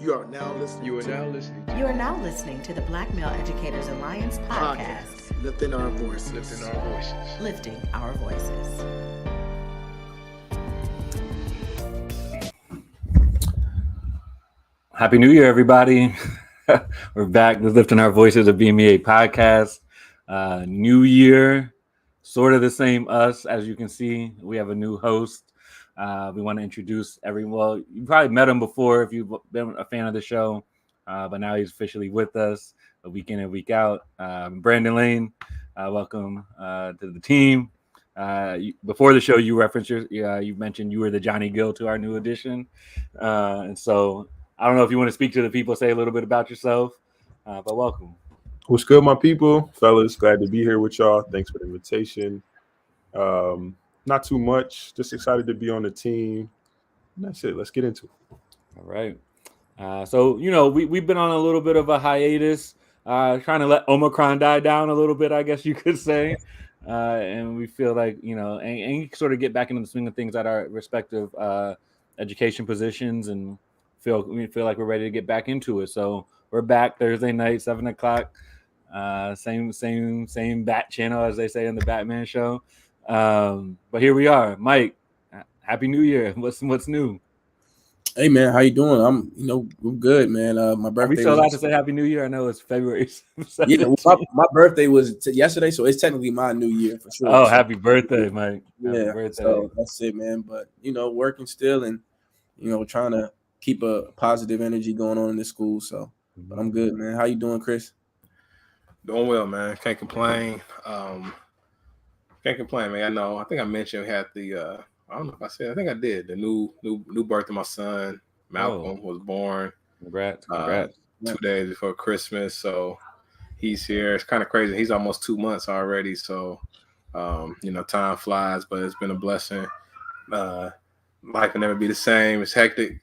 You are now listening. You are now listening to the Black Male Educators Alliance podcast. Lifting our voices. Lifting our voices. Happy New Year, everybody. We're back with Lifting Our Voices, a BMEA Podcast. New year, sort of the same us. As you can see, we have a new host. We want to introduce everyone. Well, you probably met him before if you've been a fan of the show, but now he's officially with us week in and week out. Brandon Lane, welcome to the team. Before the show, you referenced you mentioned you were the Johnny Gill to our new addition, and so I don't know if you want to speak to the people, say a little bit about yourself, but welcome. What's good, my people, fellas? Glad to be here with y'all. Thanks for the invitation. Not too much, just excited to be on the team. And that's it. Let's get into it. All right. So, we've been on a little bit of a hiatus, trying to let Omicron die down a little bit, I guess you could say. And we feel like, and sort of get back into the swing of things at our respective education positions, and we feel like we're ready to get back into it. So we're back Thursday night, 7:00. Same bat channel, as they say in the Batman show. But here we are. Mike, Happy New Year. What's new? Hey man, how you doing? I'm good, man. My birthday. Are we still allowed to say Happy New Year? I know it's February 17th. Yeah, my birthday was yesterday, so it's technically my new year for sure. Oh, happy birthday, Mike. Happy birthday. So that's it, man. But working still, and trying to keep a positive energy going on in this school. So, but I'm good, man. How you doing, Chris? Doing well, man. Can't complain. Can't complain, man. I think I mentioned we had the I don't know if I said, I think I did. The new birth of my son, Malcolm, was born. Congrats. 2 days before Christmas. So he's here. It's kind of crazy. He's almost 2 months already. So time flies, but it's been a blessing. Life will never be the same. It's hectic.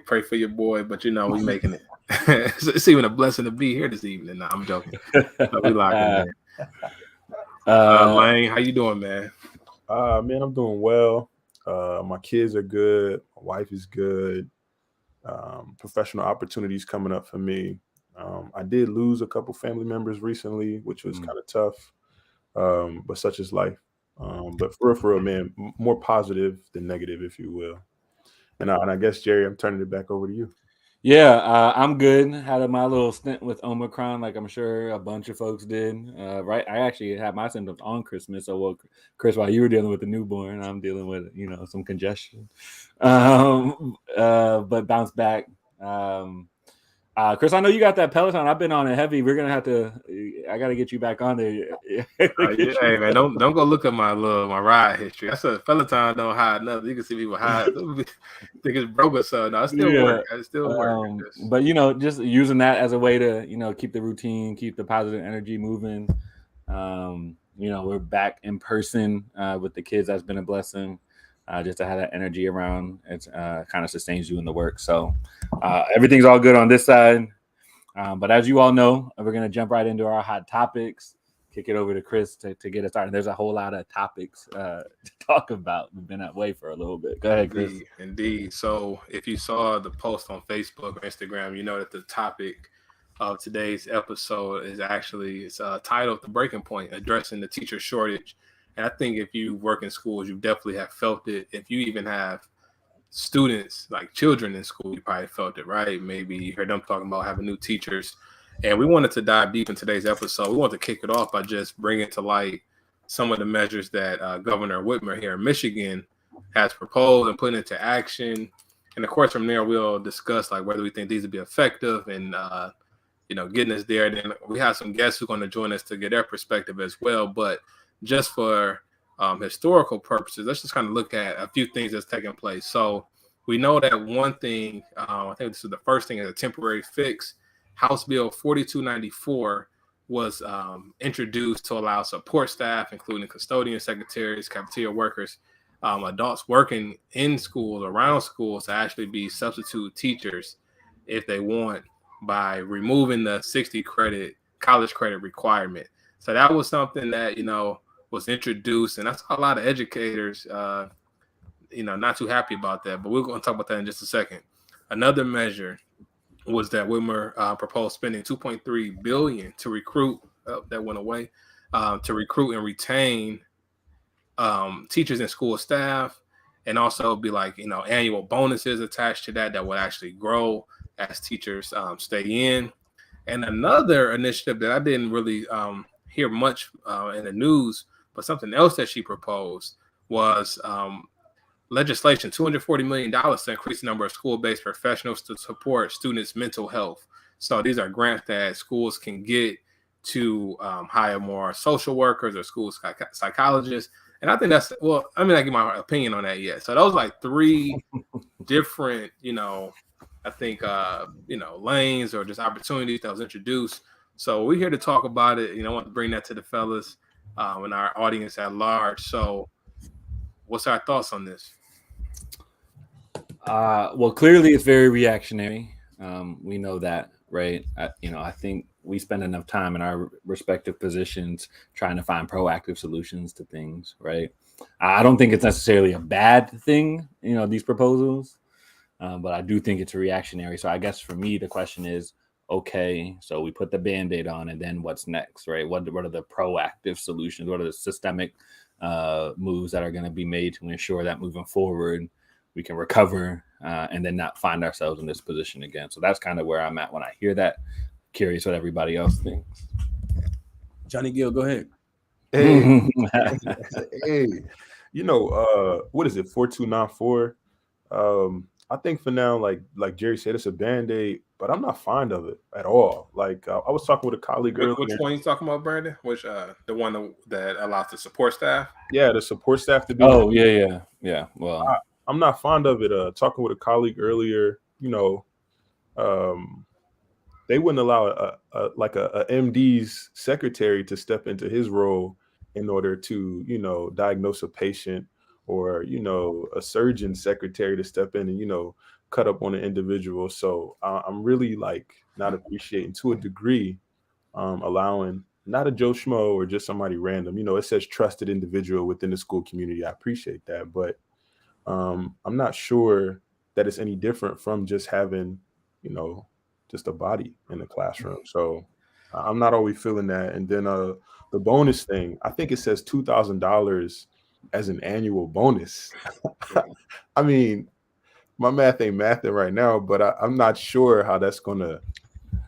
Pray for your boy, but we making it. It's even a blessing to be here this evening. No, I'm joking. But we locking in. Lane, how you doing, man? Man, I'm doing well. My kids are good. My wife is good. Professional opportunities coming up for me. I did lose a couple family members recently, which was kind of tough. But such is life. But for real, man, more positive than negative, if you will. And I guess, Jerry, I'm turning it back over to you. Yeah, I'm good. Had my little stint with Omicron, like I'm sure a bunch of folks did. Right, I actually had my symptoms on Christmas. So, Chris, while you were dealing with the newborn, I'm dealing with some congestion. But bounced back. Chris, I know you got that Peloton. I've been on it heavy. We're gonna have to. I got to get you back on there. Hey man, don't go look at my ride history. That's a Peloton don't hide nothing. You can see people hide. Think it's broken, so no, it still works. It still works. But just using that as a way to keep the routine, keep the positive energy moving. We're back in person with the kids. That's been a blessing. Just to have that energy around, it kind of sustains you in the work. So everything's all good on this side. But as you all know, we're going to jump right into our hot topics, kick it over to Chris to get us started. There's a whole lot of topics to talk about. We've been that way for a little bit. Go ahead, Chris. Indeed. So if you saw the post on Facebook or Instagram, you know that the topic of today's episode is actually titled The Breaking Point, Addressing the Teacher Shortage. And I think if you work in schools, you definitely have felt it. If you even have students, like children in school, you probably felt it, right? Maybe you heard them talking about having new teachers. And we wanted to dive deep in today's episode. We wanted to kick it off by just bringing to light some of the measures that Governor Whitmer here in Michigan has proposed and put into action. And of course, from there, we'll discuss whether we think these would be effective and, getting us there. And then we have some guests who are going to join us to get their perspective as well. But just for historical purposes, let's just kind of look at a few things that's taking place. So we know that one thing, I think this is the first thing, is a temporary fix. House Bill 4294 was introduced to allow support staff, including custodians, secretaries, cafeteria workers, adults working in schools, around schools, to actually be substitute teachers if they want, by removing the 60 credit college credit requirement. So that was something that, was introduced, and that's a lot of educators, not too happy about that, but we're going to talk about that in just a second. Another measure was that Whitmer proposed spending $2.3 billion to recruit. That went away. To recruit and retain teachers and school staff, and also be like, annual bonuses attached to that would actually grow as teachers stay in. And another initiative that I didn't really hear much in the news, but something else that she proposed was legislation, $240 million to increase the number of school-based professionals to support students' mental health. So these are grants that schools can get to hire more social workers or school psychologists. And I think I give my opinion on that yet. So those like three different, I think, lanes or just opportunities that was introduced. So we're here to talk about it. I want to bring that to the fellas and our audience at large. So what's our thoughts on this? Well, clearly it's very reactionary. We know that, right? I think we spend enough time in our respective positions trying to find proactive solutions to things, right? I don't think it's necessarily a bad thing, these proposals, but I do think it's reactionary. So I guess for me, the question is, okay, so we put the Band-Aid on, and then what's next, right? What are the proactive solutions? What are the systemic moves that are going to be made to ensure that moving forward, we can recover and then not find ourselves in this position again? So that's kind of where I'm at when I hear that. Curious what everybody else thinks. Johnny Gill, go ahead. Hey, hey, what is it? 4294. I think for now, like Jerry said, it's a Band-Aid, but I'm not fond of it at all. Like I was talking with a colleague earlier. Which one are you talking about, Brandon? Which the one that allows the support staff? Yeah, the support staff to be. Oh, yeah. Well, I'm not fond of it. Talking with a colleague earlier, they wouldn't allow a MD's secretary to step into his role in order to, diagnose a patient, or, a surgeon secretary to step in and, cut up on an individual. So I'm really not appreciating, to a degree, allowing not a Joe Schmo or just somebody random. It says trusted individual within the school community. I appreciate that, but I'm not sure that it's any different from just having, just a body in the classroom. So I'm not always feeling that. And then the bonus thing, I think it says $2,000 as an annual bonus. I mean, my math ain't mathing right now, but I'm not sure how that's gonna,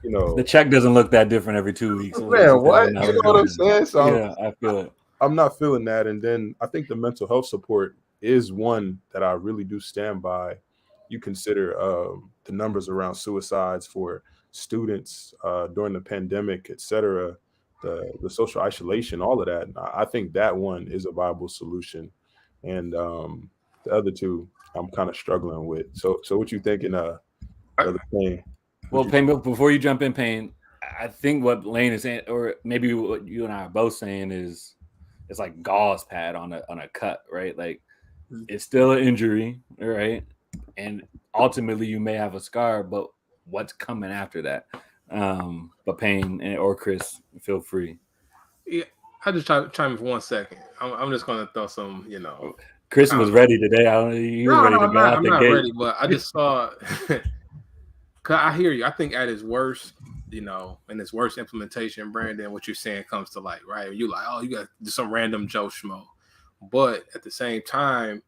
the check doesn't look that different every 2 weeks. Man, what? You know what I'm saying? So yeah, I feel it. I'm not feeling that. And then I think the mental health support is one that I really do stand by. You consider the numbers around suicides for students during the pandemic, et cetera, the social isolation, all of that. I think that one is a viable solution. And the other two, I'm kind of struggling with. So what you thinking, Brother Payne? Well, Payne, before you jump in, Payne, I think what Lane is saying, or maybe what you and I are both saying, is it's like gauze pad on a cut, right? Like it's still an injury, right? And ultimately you may have a scar, but what's coming after that? But Payne or Chris, feel free. Yeah, I just chime in for 1 second. I'm just gonna throw some, Chris was ready today. He was ready to go out the gate. I'm not ready, but I just saw. Cause I hear you. I think at its worst, in its worst implementation, Brandon, what you're saying comes to light, right? You like, oh, you got some random Joe Schmo. But at the same time,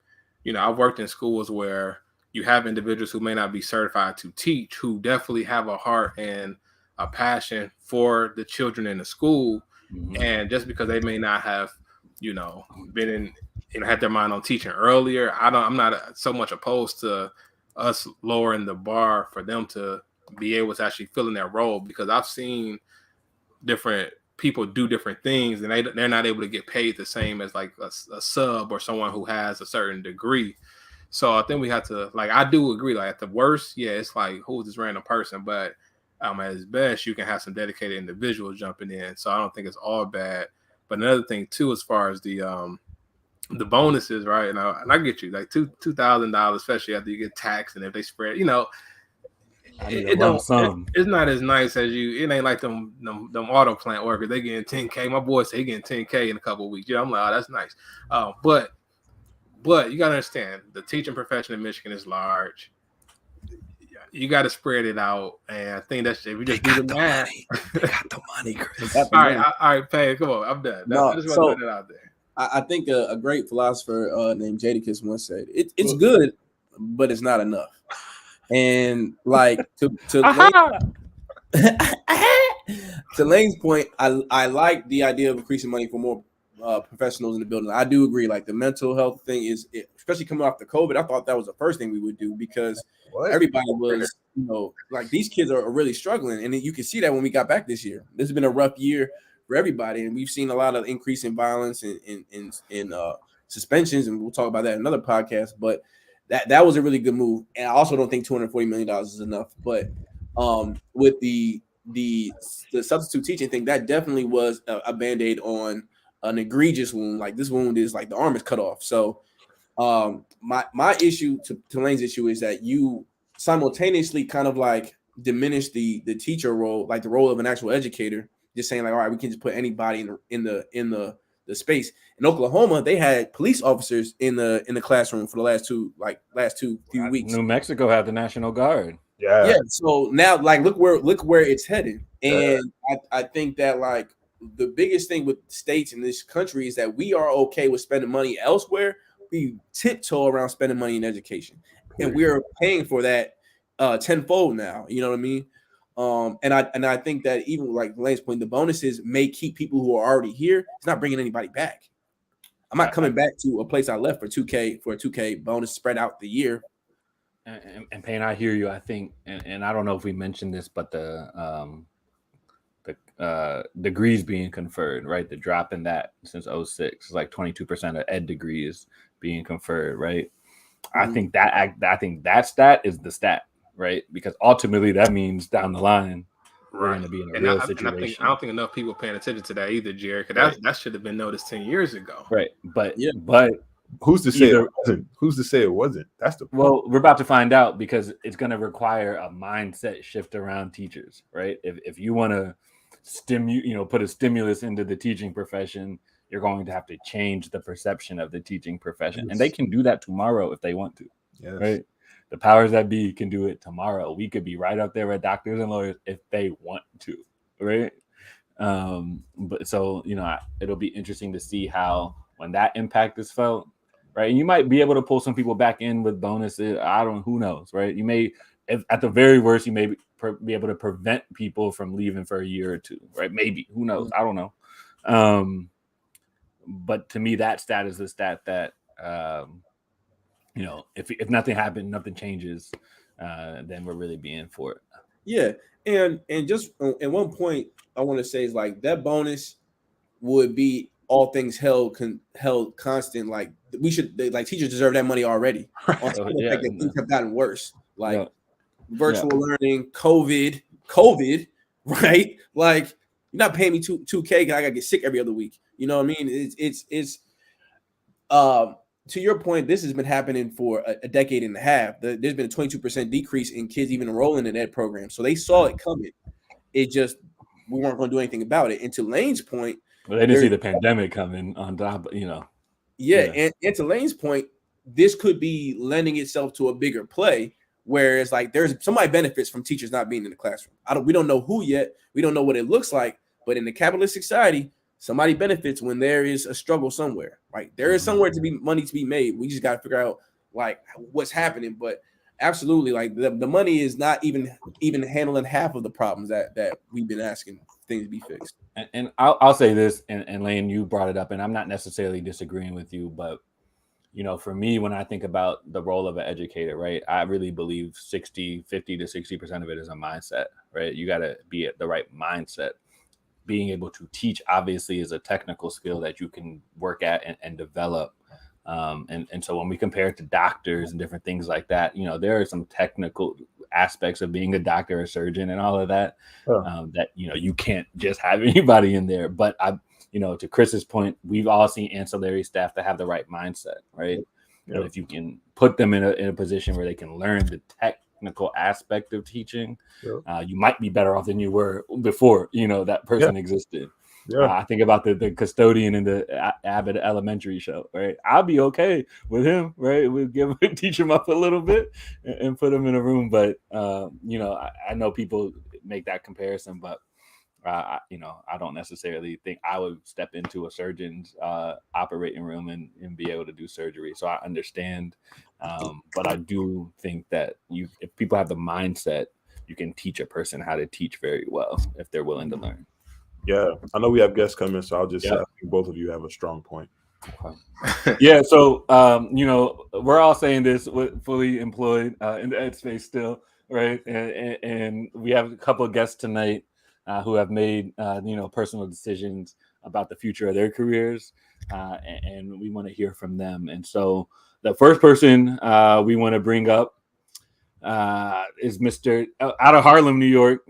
I've worked in schools where you have individuals who may not be certified to teach, who definitely have a heart and a passion for the children in the school. Mm-hmm. And just because they may not have, been in, had their mind on teaching earlier, I'm not so much opposed to us lowering the bar for them to be able to actually fill in that role, because I've seen different people do different things and they're not able to get paid the same as like a sub or someone who has a certain degree. So I think we have to, I do agree, at the worst, yeah, it's like, who's this random person? But at its best, you can have some dedicated individuals jumping in. So I don't think it's all bad. But another thing too, as far as the bonuses, right? And I get you, like $2,000, especially after you get taxed, and if they spread, it's not as nice as it ain't like them auto plant workers. They getting 10K. My boy said he getting 10K in a couple of weeks. I'm like, oh, that's nice. But you gotta understand, the teaching profession in Michigan is large. you got to spread it out, and I think that's if we just do the math. They got the money, Chris. All right, Pay. Come on, I'm done. I just want to put it out there. I think a great philosopher named Jadakiss once said, "It's good, but it's not enough." And like to Lane's point, I like the idea of increasing money for more professionals in the building. I do agree. Like the mental health thing is, especially coming off the COVID, I thought that was the first thing we would do because everybody was, like these kids are really struggling, and you can see that when we got back this year. This has been a rough year for everybody, and we've seen a lot of increase in violence and suspensions, and we'll talk about that in another podcast. But that was a really good move, and I also don't think $240 million is enough. But with the substitute teaching thing, that definitely was a Band-Aid on an egregious wound. Like this wound is like the arm is cut off. So my issue to Lane's issue is that you simultaneously kind of like diminish the teacher role, like the role of an actual educator, just saying like, all right, we can just put anybody in the space. In Oklahoma, they had police officers in the classroom for the last two few weeks. New Mexico had the National Guard. Yeah. So now, like, look where it's headed, and I think that like the biggest thing with states in this country is that we are okay with spending money elsewhere. We tiptoe around spending money in education, and we are paying for that tenfold now. You know what I mean? And I think that even like Lane's point, the bonuses may keep people who are already here. It's not bringing anybody back. I'm not coming back to a place I left for a 2K bonus spread out the year. And Payne, I hear you. I think, and I don't know if we mentioned this, but the degrees being conferred, right? The drop in that since 2006 is like 22% of ed degrees being conferred, right? I think that stat is the stat, right? Because ultimately that means down the line we're going to be in a real situation. I don't think enough people paying attention to that either, Jared. Because that should have been noticed 10 years ago, right? But who's to say it wasn't? Who's to say it wasn't? That's the point. Well, we're about to find out because it's going to require a mindset shift around teachers, right? If you want to put a stimulus into the teaching profession, you're going to have to change the perception of the teaching profession, and they can do that tomorrow if they want to, right? The powers that be can do it tomorrow. We could be right up there with doctors and lawyers if they want to, right? But so it'll be interesting to see how when that impact is felt. Right, and you might be able to pull some people back in with bonuses. Who knows, right? You may, at the very worst, you may be able to prevent people from leaving for a year or two, right? Maybe, who knows? I don't know. But to me, that stat is the stat that, if nothing happened, nothing changes, then we're really being for it. Yeah, and just at one point, I want to say is like that bonus would be all things held constant. Like we should, like teachers deserve that money already. Things have gotten worse, like virtual learning, COVID, right? Like you're not paying me 2K. I gotta get sick every other week. You know what I mean? It's to your point, this has been happening for a decade and a half. There's been a 22% decrease in kids even enrolling in ed programs. So they saw it coming. It just we weren't going to do anything about it. And to Lane's point, well, they didn't see the pandemic coming on top, Yeah, and to Lane's point, this could be lending itself to a bigger play, whereas like there's somebody benefits from teachers not being in the classroom. We don't know who yet. We don't know what it looks like, but in the capitalist society, somebody benefits when there is a struggle somewhere. Right, there is somewhere to be money to be made. We just got to figure out like what's happening. But absolutely, like the money is not even handling half of the problems that we've been asking things to be fixed. And I'll say this, and Lane, you brought it up, and I'm not necessarily disagreeing with you, but for me, when I think about the role of an educator, right, I really believe 50 to 60% of it is a mindset, right? You got to be at the right mindset. Being able to teach obviously is a technical skill that you can work at and develop. And so when we compare it to doctors and different things like that, there are some technical aspects of being a doctor or surgeon and all of that, that, you can't just have anybody in there. But to Chris's point, we've all seen ancillary staff that have the right mindset, right? Yeah. If you can put them in a position where they can learn the technical aspect of teaching, you might be better off than you were before, that person existed. Yeah. I think about the custodian in the Abbott Elementary show, right? I'll be okay with him, right? We'll teach him up a little bit and put him in a room. But I know people make that comparison, but I don't necessarily think I would step into a surgeon's operating room and be able to do surgery. So I understand, but I do think that if people have the mindset, you can teach a person how to teach very well if they're willing to learn. Yeah, I know we have guests coming, so I'll just say I think both of you have a strong point. Okay. Yeah, so we're all saying this with fully employed in the ed space still, right? And we have a couple of guests tonight who have made personal decisions about the future of their careers, and we want to hear from them. And so the first person we want to bring up is Mr. out of Harlem, New York.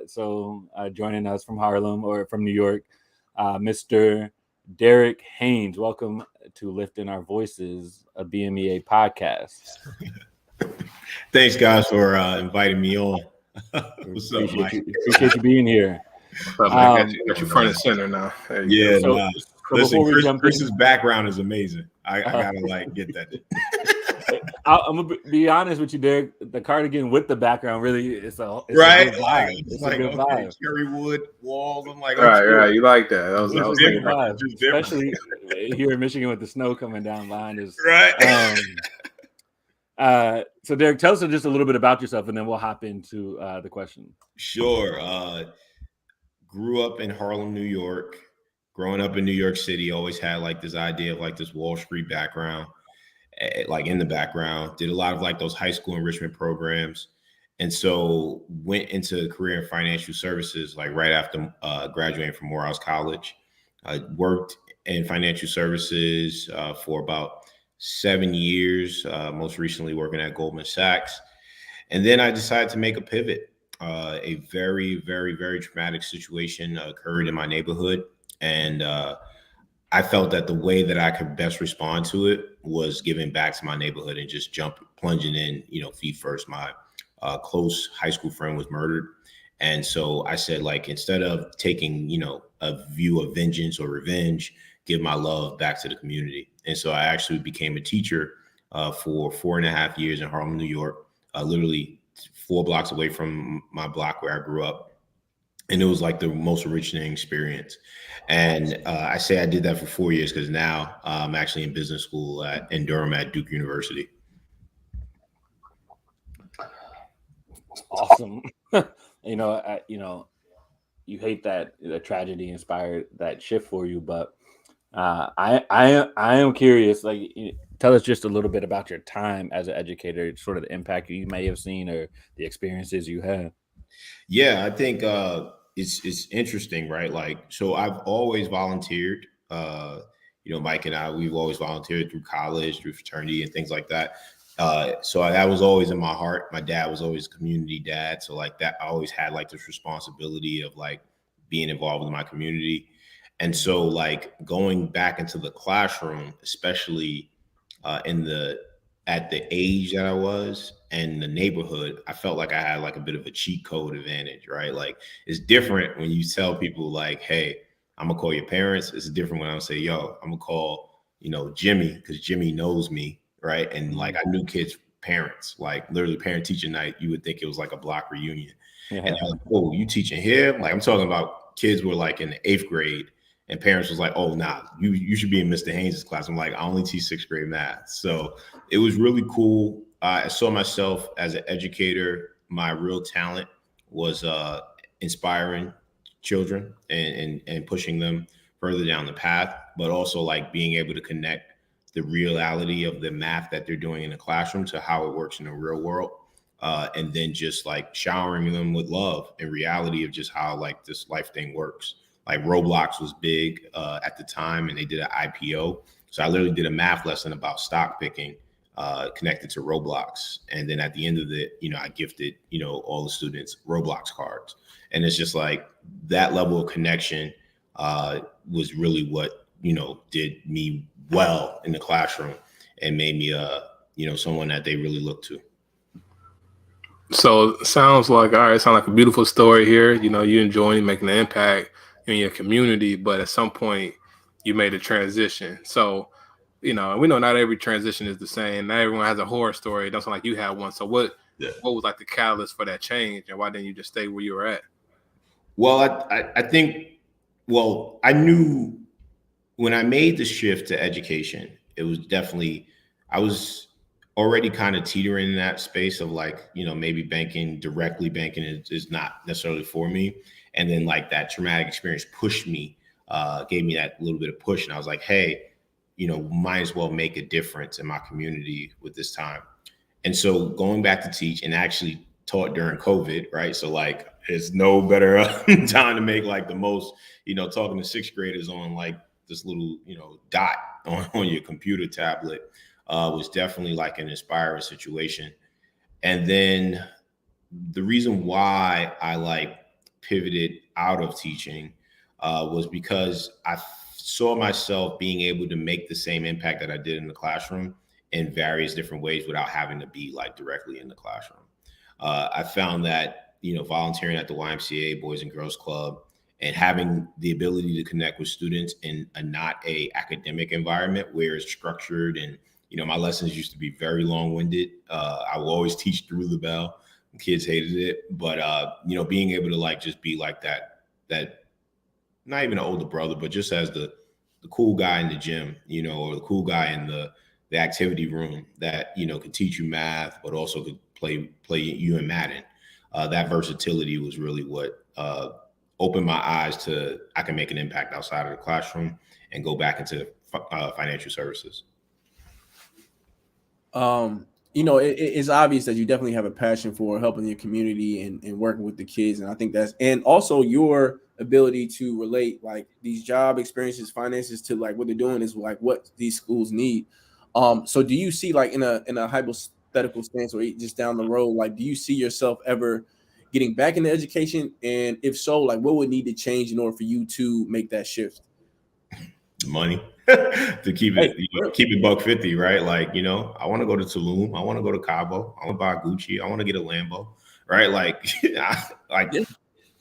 So joining us from Harlem or from New York, Mr. Derrick Haynes. Welcome to Lifting Our Voices, a BMEA podcast. Thanks, guys, for inviting me on. What's up, Mike? Appreciate you being here. What's up, man? Got you front and center now. Yeah, so listen, Chris's background is amazing. I gotta get that. I'm gonna be honest with you, Derrick. The cardigan with the background really it's a good vibe. It's a good vibe. Cherry wood walls. I'm like, right. You like that? That was vibe. Especially here in Michigan with the snow coming down behind us. Right. So Derrick, tell us just a little bit about yourself, and then we'll hop into the question. Sure. Grew up in Harlem, New York. Growing up in New York City, always had this idea of this Wall Street background. In the background, did a lot of those high school enrichment programs. And so went into a career in financial services, right after graduating from Morehouse College. I worked in financial services for about 7 years, most recently working at Goldman Sachs. And then I decided to make a pivot. A very, very, very traumatic situation occurred in my neighborhood. And I felt that the way that I could best respond to it was giving back to my neighborhood and just plunging in, feet first. My close high school friend was murdered. And so I said, instead of taking, a view of vengeance or revenge, give my love back to the community. And so I actually became a teacher for 4.5 years in Harlem, New York, literally 4 blocks away from my block where I grew up. And it was the most originating experience. And I say I did that for 4 years because now I'm actually in business school in Durham at Duke University. Awesome. You hate that the tragedy inspired that shift for you, but I am curious. Tell us just a little bit about your time as an educator, sort of the impact you may have seen or the experiences you had. Yeah, I think it's interesting, right? So I've always volunteered. Mike and I, we've always volunteered through college, through fraternity and things like that. So that was always in my heart. My dad was always a community dad. So that I always had this responsibility of being involved in my community. And so going back into the classroom, especially at the age that I was and the neighborhood, I felt like I had a bit of a cheat code advantage, right? It's different when you tell people hey, I'm gonna call your parents. It's different when I say, yo, I'm gonna call, Jimmy, because Jimmy knows me, right? And I knew kids' parents, literally parent teacher night, you would think it was a block reunion. Yeah. And oh, you teaching here? I'm talking about kids were in the 8th grade. And parents was oh, nah, you should be in Mr. Haynes' class. I'm I only teach 6th grade math. So it was really cool. I saw myself as an educator. My real talent was inspiring children and pushing them further down the path, but also being able to connect the reality of the math that they're doing in the classroom to how it works in the real world. And then just showering them with love and reality of just how this life thing works. Roblox was big at the time, and they did an IPO. So I literally did a math lesson about stock picking connected to Roblox. And then at the end of it, I gifted, all the students Roblox cards. And it's just that level of connection was really what, did me well in the classroom and made me, someone that they really look to. So sounds like a beautiful story here. You enjoying making an impact. in your community, but at some point you made a transition. So, we know not every transition is the same. Not everyone has a horror story. It doesn't sound like you had one. So what was like the catalyst for that change, and why didn't you just stay where you were at? Well, I think, I knew when I made the shift to education, it was definitely, I was already kind of teetering in that space of like, maybe directly banking is not necessarily for me. And then like that traumatic experience pushed me, gave me that little bit of push. And I was like, hey, might as well make a difference in my community with this time. And so going back to teach, and actually taught during COVID, right? So like, it's no better time to make like the most, talking to sixth graders on like this little, dot on your computer tablet was definitely like an inspiring situation. And then the reason why I like pivoted out of teaching was because I saw myself being able to make the same impact that I did in the classroom in various different ways without having to be like directly in the classroom. I found that, volunteering at the YMCA Boys and Girls Club and having the ability to connect with students in a not a academic environment where it's structured and, my lessons used to be very long-winded. I will always teach through the bell. Kids hated it, but being able to like just be like that not even an older brother, but just as the cool guy in the gym, or the cool guy in the activity room that could teach you math, but also could play you in Madden. That versatility was really what opened my eyes to I can make an impact outside of the classroom and go back into financial services. It's obvious that you definitely have a passion for helping your community and working with the kids. And I think and also your ability to relate like these job experiences, finances to like what they're doing is like what these schools need. So do you see like in a hypothetical stance or just down the road, like, do you see yourself ever getting back into education? And if so, like what would need to change in order for you to make that shift? Money. To keep it $150, right? Like, I want to go to Tulum. I want to go to Cabo. I want to buy Gucci. I want to get a Lambo, right? Like,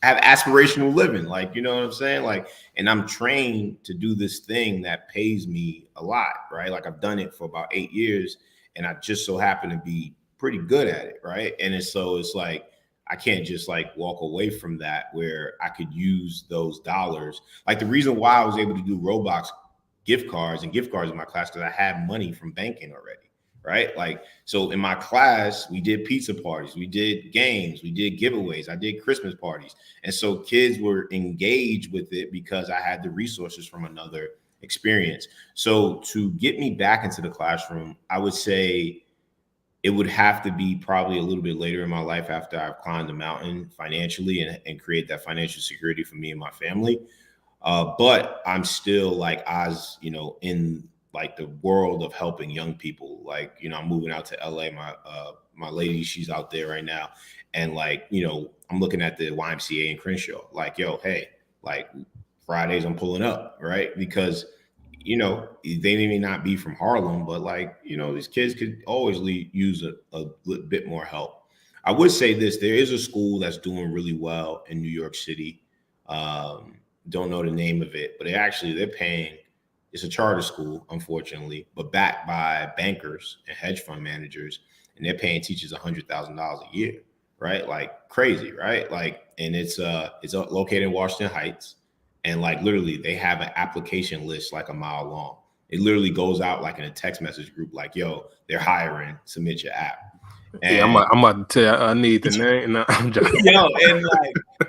have aspirational living, like, you know what I'm saying? Like, and I'm trained to do this thing that pays me a lot, right? Like I've done it for about 8 years and I just so happen to be pretty good at it, right? And it's like, I can't just like walk away from that where I could use those dollars. Like the reason why I was able to do Roblox gift cards in my class, because I had money from banking already, right? Like, so in my class, we did pizza parties, we did games, we did giveaways, I did Christmas parties. And so kids were engaged with it because I had the resources from another experience. So to get me back into the classroom, I would say it would have to be probably a little bit later in my life after I've climbed the mountain financially and create that financial security for me and my family. But I'm still like, in like the world of helping young people. Like, I'm moving out to LA. My lady, she's out there right now. And like, I'm looking at the YMCA in Crenshaw, like, hey, like Fridays I'm pulling up, right? Because, they may not be from Harlem, but like, these kids could always use a bit more help. I would say this, there is a school that's doing really well in New York City. Don't know the name of it, but they're paying, it's a charter school, unfortunately, but backed by bankers and hedge fund managers, and they're paying teachers $100,000 a year, right? Like crazy, right? Like, and it's located in Washington Heights, and like literally they have an application list like a mile long. It literally goes out like in a text message group, like, yo, they're hiring, submit your app. And, yeah, I'm about to tell you, I need the name. No, I'm joking.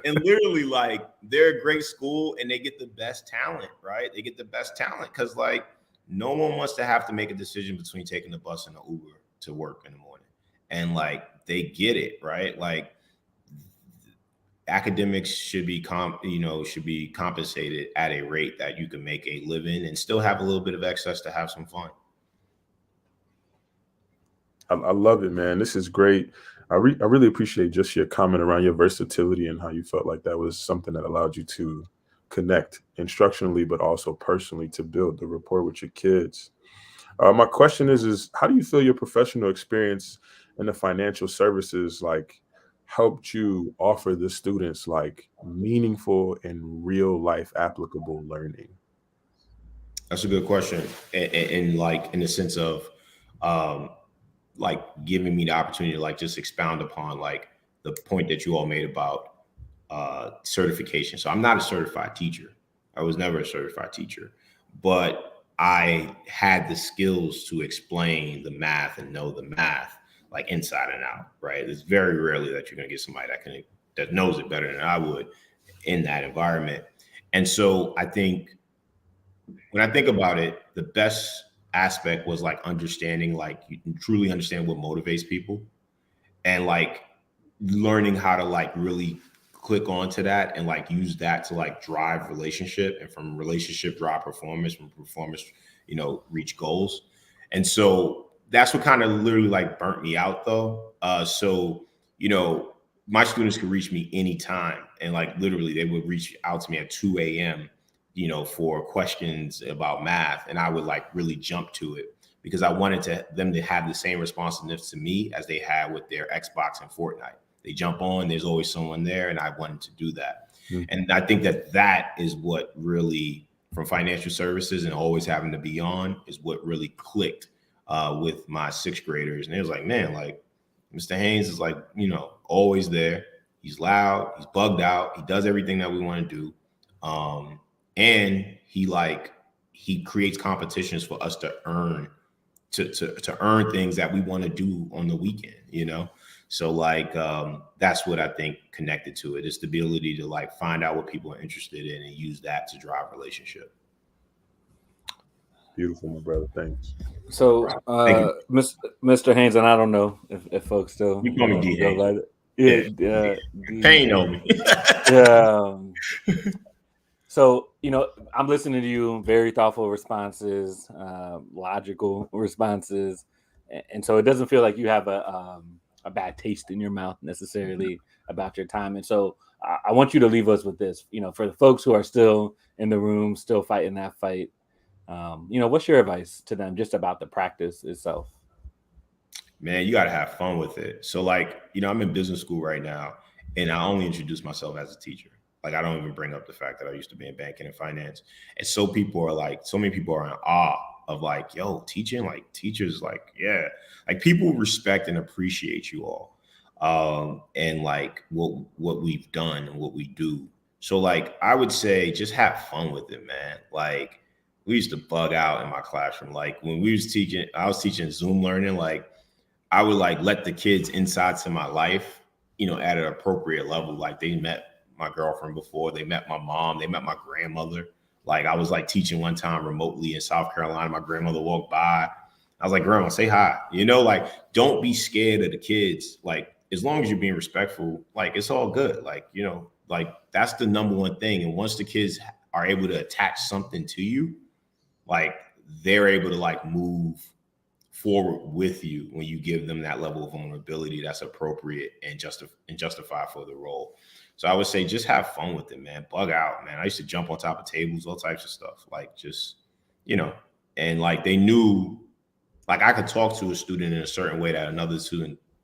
And literally, like, they're a great school and they get the best talent, right? They get the best talent because, like, no one wants to have to make a decision between taking the bus and the Uber to work in the morning. And, like, they get it, right? Like, academics should be compensated at a rate that you can make a living and still have a little bit of excess to have some fun. I love it, man. This is great. I really appreciate just your comment around your versatility and how you felt like that was something that allowed you to connect instructionally, but also personally to build the rapport with your kids. My question is how do you feel your professional experience in the financial services like helped you offer the students like meaningful and real life applicable learning? That's a good question. And like in the sense of like giving me the opportunity to like just expound upon like the point that you all made about certification. So I'm not a certified teacher. I was never a certified teacher, but I had the skills to explain the math and know the math like inside and out, right? It's very rarely that you're going to get somebody that knows it better than I would in that environment. And so I think when I think about it, the best aspect was like understanding, like you can truly understand what motivates people and like learning how to like really click onto that and like use that to like drive relationship, and from relationship drive performance, from performance, reach goals. And so that's what kind of literally like burnt me out though. So my students could reach me anytime, and like literally they would reach out to me at 2 a.m. For questions about math, and I would like really jump to it because I wanted them to have the same responsiveness to me as they had with their Xbox and Fortnite. They jump on, there's always someone there, and I wanted to do that. Mm-hmm. And I think that is what really, from financial services and always having to be on, is what really clicked with my sixth graders. And it was like, man, like Mr. Haynes is like, always there. He's loud, he's bugged out, he does everything that we want to do. And he creates competitions for us to earn things that we want to do on the weekend, So like that's what I think connected to it. It's the ability to like find out what people are interested in and use that to drive relationship. Beautiful, my brother. Thanks. So Mr. Haynes, and I don't know if folks still you call me D. Haynes. Like it. Yeah. Pain on me. Yeah. So, I'm listening to you, very thoughtful responses, logical responses. And so it doesn't feel like you have a bad taste in your mouth necessarily about your time. And so I want you to leave us with this, for the folks who are still in the room, still fighting that fight, what's your advice to them just about the practice itself? Man, you got to have fun with it. So like, I'm in business school right now, and I only introduce myself as a teacher. Like, I don't even bring up the fact that I used to be in banking and finance. And so many people are in awe of like, yo, teaching, like teachers, like, yeah, like people respect and appreciate you all. And like what we've done and what we do. So like, I would say just have fun with it, man. Like we used to bug out in my classroom. Like when I was teaching Zoom learning, like I would like let the kids inside to my life, at an appropriate level. Like they met my girlfriend before, they met my mom, they met my grandmother. Like I was like teaching one time remotely in South Carolina. My grandmother walked by. I was like, Grandma, say hi. Like don't be scared of the kids. Like as long as you're being respectful, like it's all good. Like, like that's the number one thing. And once the kids are able to attach something to you, like they're able to like move forward with you when you give them that level of vulnerability that's appropriate and justified for the role. So I would say just have fun with it, man. Bug out, man. I used to jump on top of tables, all types of stuff. Like just, and like they knew, like I could talk to a student in a certain way that another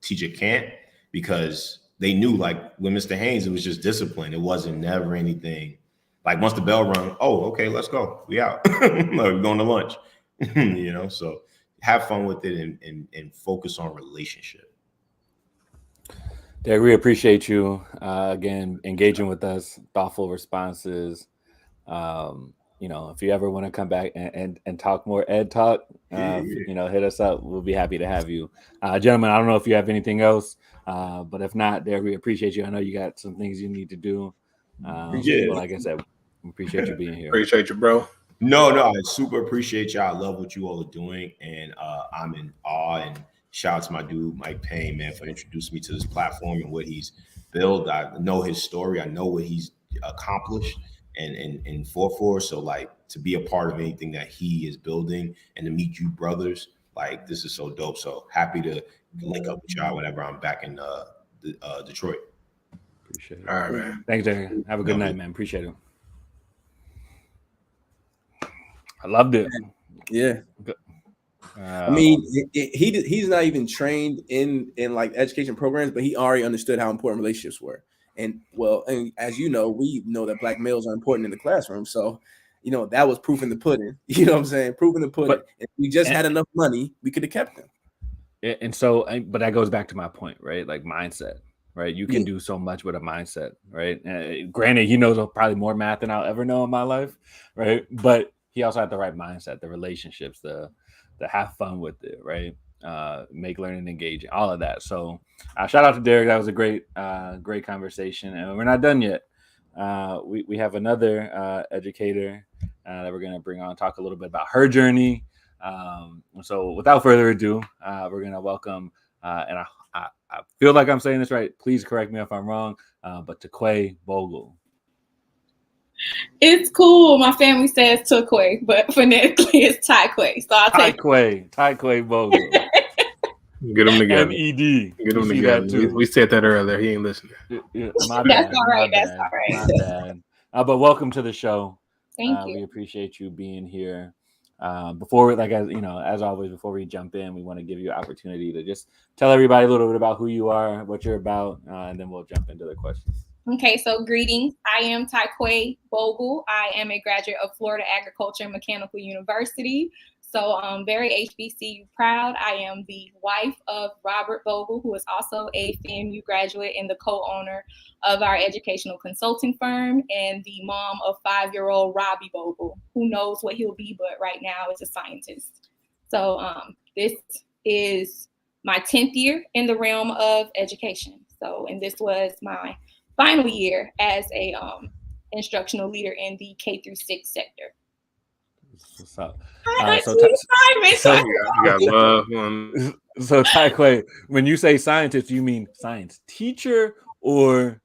teacher can't, because they knew like with Mr. Haynes, it was just discipline. It wasn't never anything. Like once the bell rung, oh, okay, let's go. We out. We're going to lunch, so have fun with it and focus on relationship. Derrick, we appreciate you again engaging with us, thoughtful responses. If you ever want to come back and talk more ed talk, hit us up. We'll be happy to have you, gentlemen. I don't know if you have anything else, but if not, Derrick, we appreciate you. I know you got some things you need to do. But like I said, we appreciate you being here. Appreciate you, bro. No, I super appreciate y'all. I love what you all are doing, and I'm in awe. And shout out to my dude Mike Payne, man, for introducing me to this platform and what he's built. I know his story. I know what he's accomplished and fought for. So like to be a part of anything that he is building and to meet you brothers, like this is so dope. So happy to link up with y'all whenever I'm back in Detroit. Appreciate it. All right, man. Thanks, Derrick. Have a good night, man. Appreciate it. I loved it. Yeah. I mean, he's not even trained in like education programs, but he already understood how important relationships were. And as you know, we know that Black males are important in the classroom. So, that was proof in the pudding. You know what I'm saying? Proof in the pudding. But if we just had enough money, we could have kept them. And so, but that goes back to my point, right? Like mindset, right? You can do so much with a mindset, right? Granted, he knows probably more math than I'll ever know in my life, right? But he also had the right mindset, the relationships, the have fun with it, right? Make learning engaging, all of that. So shout out to Derrick. That was a great conversation. And we're not done yet. We have another educator that we're going to bring on, talk a little bit about her journey. So without further ado, we're going to welcome, and I feel like I'm saying this right. Please correct me if I'm wrong, but Tai'Quay Bogle. It's cool. My family says Tai'Quay, but phonetically it's Tai'Quay. So I'll take Tai'Quay Bogle. Get them together. M-E-D. Get them together. We said that earlier. He ain't listening. That's all right. My bad. But welcome to the show. Thank you. We appreciate you being here. Before, as always, before we jump in, we want to give you an opportunity to just tell everybody a little bit about who you are, what you're about, and then we'll jump into the questions. Okay, so greetings. I am Tai'Quay Bogle. I am a graduate of Florida Agriculture and Mechanical University. So I'm very HBCU proud. I am the wife of Robert Bogle, who is also a FAMU graduate and the co-owner of our educational consulting firm, and the mom of 5-year-old Robbie Bogle, who knows what he'll be, but right now is a scientist. So this is my 10th year in the realm of education. And this was my final year as a instructional leader in the K through 6 sector. So Tai'Quay, when you say scientist, you mean science teacher or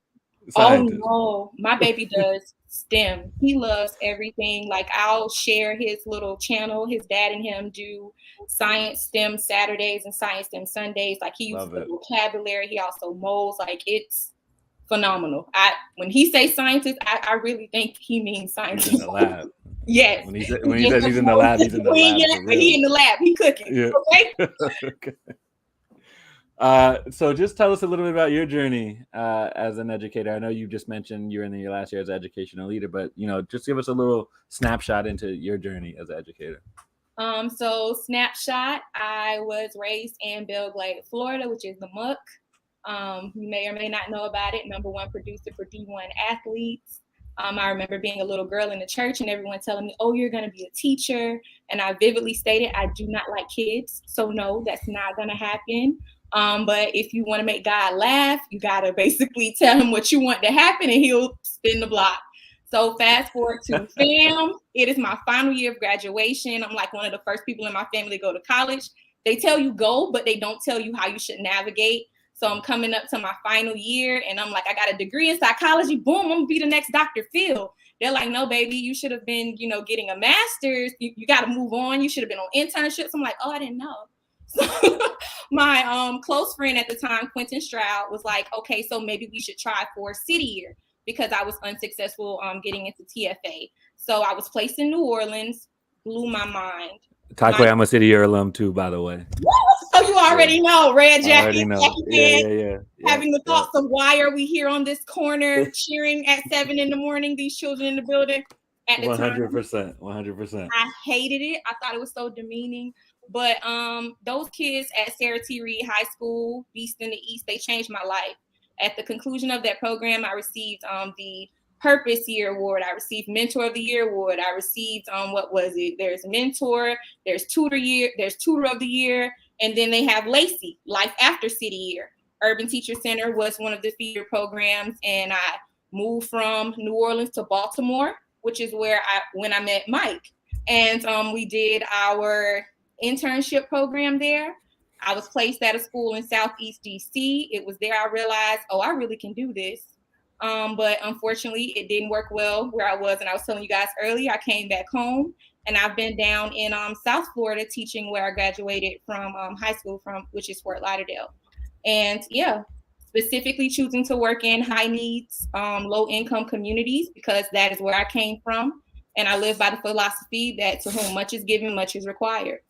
scientist? Oh no, my baby does STEM. He loves everything. Like I'll share his little channel. His dad and him do science STEM Saturdays and science STEM Sundays. Like he uses the vocabulary. He also molds. Like it's phenomenal. When he says scientist, I really think he means scientist. He's in the lab. Yes. When he says he's in the lab, he's in the lab. He in the lab. He cooking. Yeah. Okay. So just tell us a little bit about your journey as an educator. I know you just mentioned you're in your last year as an educational leader, but just give us a little snapshot into your journey as an educator. So snapshot, I was raised in Bogle, Florida, which is the Muck. You may or may not know about it. #1 producer for D1 athletes. I remember being a little girl in the church and everyone telling me, oh, you're going to be a teacher. And I vividly stated, I do not like kids. So no, that's not going to happen. But if you want to make God laugh, you got to basically tell him what you want to happen and he'll spin the block. So fast forward to FAM. It is my final year of graduation. I'm like one of the first people in my family to go to college. They tell you go, but they don't tell you how you should navigate. So I'm coming up to my final year and I'm like, I got a degree in psychology. Boom, I'm gonna be the next Dr. Phil. They're like, no, baby, you should have been, getting a master's. You got to move on. You should have been on internships. I'm like, oh, I didn't know. So my close friend at the time, Quentin Stroud, was like, okay, so maybe we should try for City Year because I was unsuccessful getting into TFA. So I was placed in New Orleans, blew my mind. Tai'Quay, I'm a City Year alum too, by the way. So you already know, red jacket, yeah. Having the thoughts of why are we here on this corner cheering at 7 a.m, these children in the building. At the 100%. I hated it. I thought it was so demeaning. But those kids at Sarah T. Reed High School, Beast in the East, they changed my life. At the conclusion of that program, I received the Purpose Year Award. I received Mentor of the Year Award. I received there's Mentor, there's Tutor of the Year, and then they have Lacey, Life After City Year. Urban Teacher Center was one of the feeder programs, and I moved from New Orleans to Baltimore, which is where I met Mike. And we did our internship program there. I was placed at a school in Southeast DC. It was there I realized, I really can do this. But unfortunately, it didn't work well where I was. And I was telling you guys earlier, I came back home and I've been down in South Florida teaching where I graduated from high school from, which is Fort Lauderdale. And specifically choosing to work in high needs, low income communities, because that is where I came from. And I live by the philosophy that to whom much is given, much is required.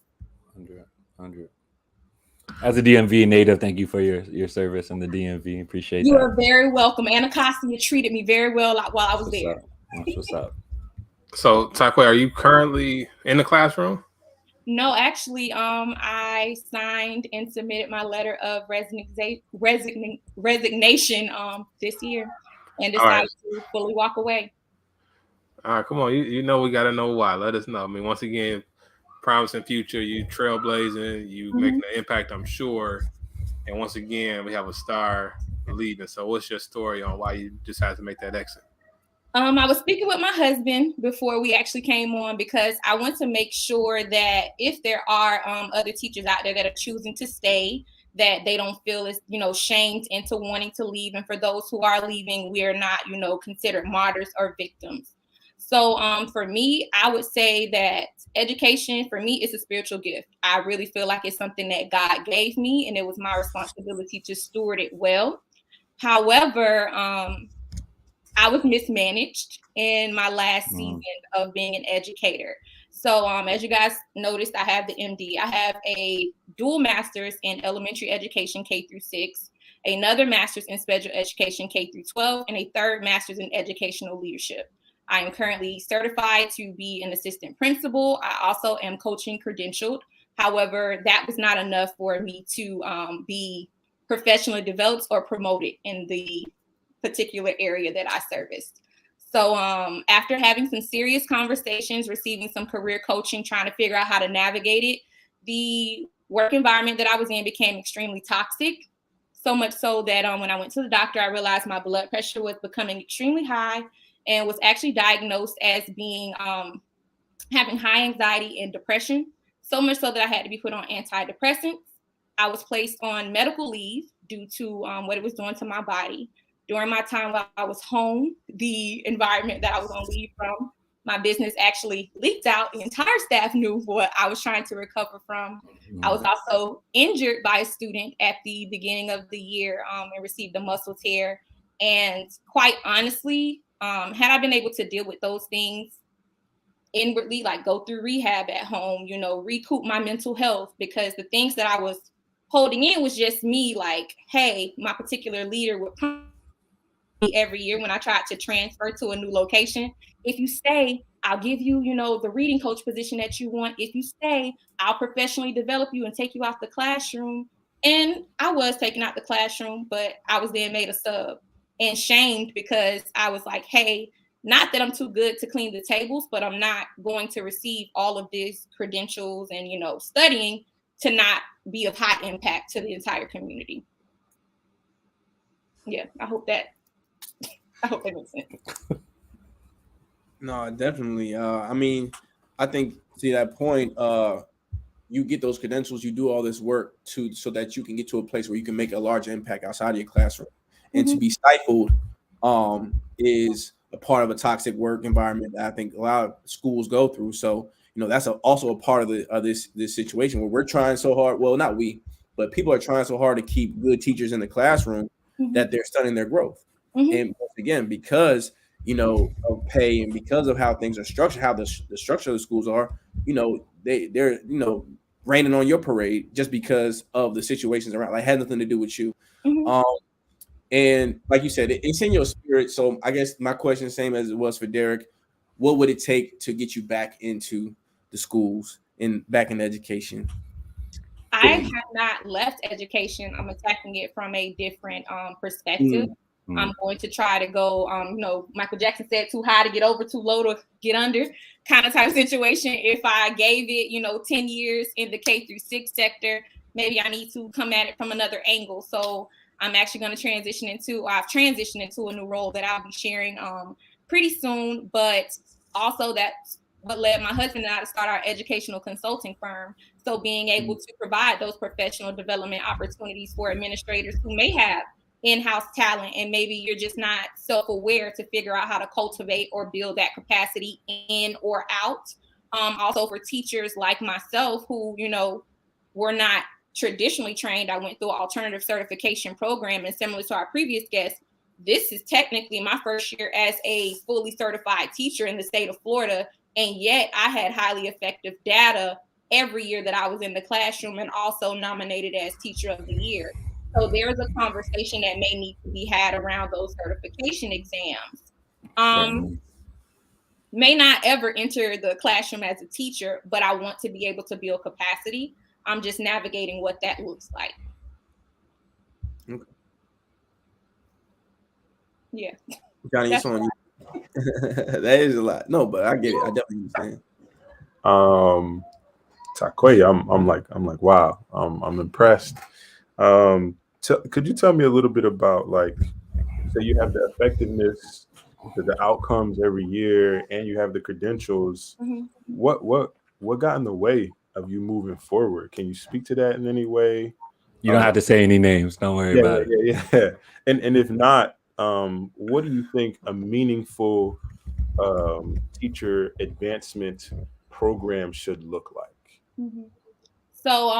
100. As a DMV native, thank you for your service in the DMV. Appreciate You that. are very welcome. Anacostia treated me very well while I was there. That's what's up. So, Tai'Quay, are you currently in the classroom? No, actually, I signed and submitted my letter of resignation this year and decided to fully walk away. All right, come on. You know we got to know why. Let us know. I mean, once again, promising future, you trailblazing, you making an impact, I'm sure. And once again, we have a star leaving. So what's your story on why you decided to make that exit? I was speaking with my husband before we actually came on because I want to make sure that if there are other teachers out there that are choosing to stay, that they don't feel as, shamed into wanting to leave. And for those who are leaving, we are not, considered martyrs or victims. So for me, I would say that education for me is a spiritual gift. I really feel like it's something that God gave me, and it was my responsibility to steward it well. However, I was mismanaged in my last season of being an educator. So as you guys noticed, I have the MD. I have a dual master's in elementary education K through 6, another master's in special education K through 12, and a third master's in educational leadership. I am currently certified to be an assistant principal. I also am coaching credentialed. However, that was not enough for me to be professionally developed or promoted in the particular area that I serviced. So after having some serious conversations, receiving some career coaching, trying to figure out how to navigate it, the work environment that I was in became extremely toxic. So much so that when I went to the doctor, I realized my blood pressure was becoming extremely high and was actually diagnosed as being having high anxiety and depression. So much so that I had to be put on antidepressants. I was placed on medical leave due to what it was doing to my body. During my time while I was home, the environment that I was on leave from, my business actually leaked out. The entire staff knew what I was trying to recover from. I was also injured by a student at the beginning of the year and received a muscle tear. And quite honestly, had I been able to deal with those things inwardly, like go through rehab at home, recoup my mental health, because the things that I was holding in was just me like, hey, my particular leader would come every year when I tried to transfer to a new location. If you stay, I'll give you, the reading coach position that you want. If you stay, I'll professionally develop you and take you out the classroom. And I was taken out the classroom, but I was then made a sub and shamed because I was like, hey, not that I'm too good to clean the tables, but I'm not going to receive all of these credentials and, studying to not be of high impact to the entire community. Yeah, I hope that makes sense. No, definitely. I think to that point, you get those credentials, you do all this work so that you can get to a place where you can make a large impact outside of your classroom. And to be stifled is a part of a toxic work environment that I think a lot of schools go through. So, that's also a part of this situation where we're trying so hard. Well, not we, but people are trying so hard to keep good teachers in the classroom that they're stunning their growth. And once again, because of pay and because of how things are structured, how the structure of the schools are, they're raining on your parade just because of the situations around. Like, had nothing to do with you. And like you said, it's in your spirit. So I guess my question is the same as it was for Derrick. What would it take to get you back into the schools and back in education? I have not left education. I'm attacking it from a different perspective. I'm going to try to go, Michael Jackson said, too high to get over, too low to get under kind of type of situation. If I gave it, 10 years in the K through 6 sector, maybe I need to come at it from another angle. So I'm actually going to I've transitioned into a new role that I'll be sharing pretty soon. But also that's what led my husband and I to start our educational consulting firm. So being able to provide those professional development opportunities for administrators who may have in-house talent and maybe you're just not self-aware to figure out how to cultivate or build that capacity in or out. Also for teachers like myself who, were not traditionally trained. I went through an alternative certification program, and similar to our previous guest, this is technically my first year as a fully certified teacher in the state of Florida. And yet I had highly effective data every year that I was in the classroom and also nominated as Teacher of the Year. So there's a conversation that may need to be had around those certification exams. May not ever enter the classroom as a teacher, but I want to be able to build capacity. I'm just navigating what that looks like. Okay. Yeah. Johnny, it's on you. That is a lot. No, but I get it. I definitely understand. Tai'Quay, I'm like, wow, I'm impressed. Could you tell me a little bit about, like, so you have the effectiveness, the outcomes every year, and you have the credentials. Mm-hmm. What got in the way of you moving forward? Can you speak to that in any way? You don't have to say any names. Don't worry about it. Yeah. And if not, what do you think a meaningful teacher advancement program should look like? Mm-hmm. So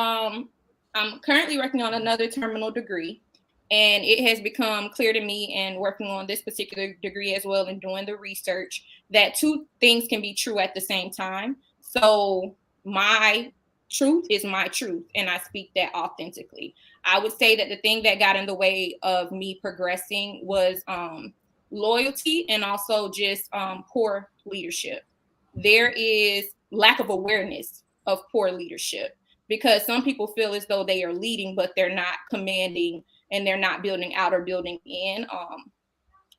I'm currently working on another terminal degree, and it has become clear to me in working on this particular degree as well and doing the research that two things can be true at the same time. So my truth is my truth, and I speak that authentically. I would say that the thing that got in the way of me progressing was loyalty and also just poor leadership. There is lack of awareness of poor leadership because some people feel as though they are leading, but they're not commanding and they're not building out or building in.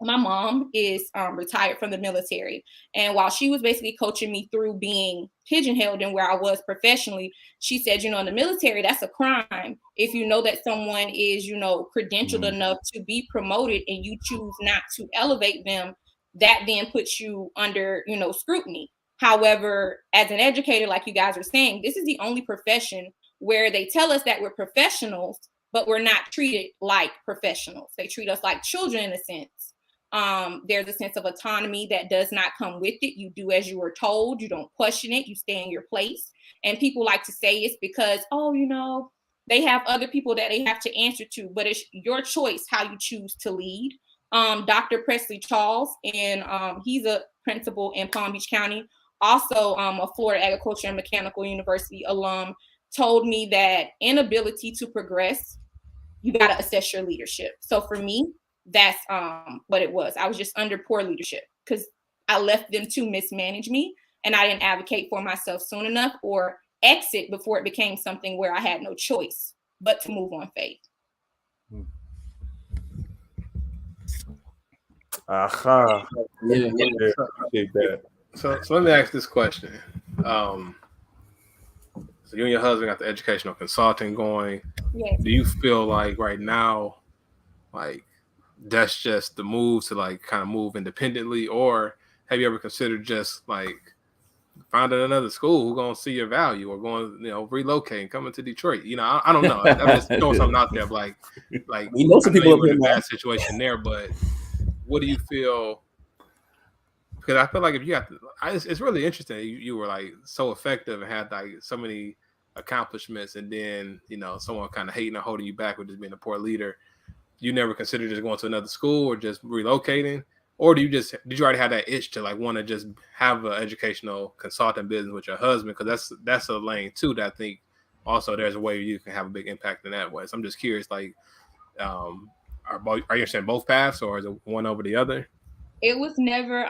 My mom is retired from the military. And while she was basically coaching me through being pigeonholed in where I was professionally, she said, in the military, that's a crime. If you know that someone is, credentialed enough to be promoted and you choose not to elevate them, that then puts you under, scrutiny. However, as an educator, like you guys are saying, this is the only profession where they tell us that we're professionals, but we're not treated like professionals. They treat us like children in a sense. There's a sense of autonomy that does not come with it. You do as you were told. You don't question it. You stay in your place. And people like to say it's because, they have other people that they have to answer to, but it's your choice how you choose to lead. Dr. Presley Charles, and he's a principal in Palm Beach County, also a Florida Agriculture and Mechanical University alum, told me that inability to progress, you got to assess your leadership. So for me, that's what it was. I was just under poor leadership because I left them to mismanage me and I didn't advocate for myself soon enough or exit before it became something where I had no choice but to move on faith. Aha. Yeah. So let me ask this question. So you and your husband got the educational consulting going. Yes. Do you feel like right now, like that's just the move to like kind of move independently, or have you ever considered just like finding another school who's gonna see your value or going, relocating, coming to Detroit? I don't know. I'm just throwing something out there, like we know some people in a bad situation there, but what do you feel? Because I feel like if you got, it's really interesting. You were like so effective and had like so many accomplishments, and then someone kind of hating or holding you back with just being a poor leader. You never considered just going to another school or just relocating, or did you already have that itch to like want to just have an educational consulting business with your husband? Because that's a lane too that I think also there's a way you can have a big impact in that way. So I'm just curious, like, are you saying both paths, or is it one over the other? It was never,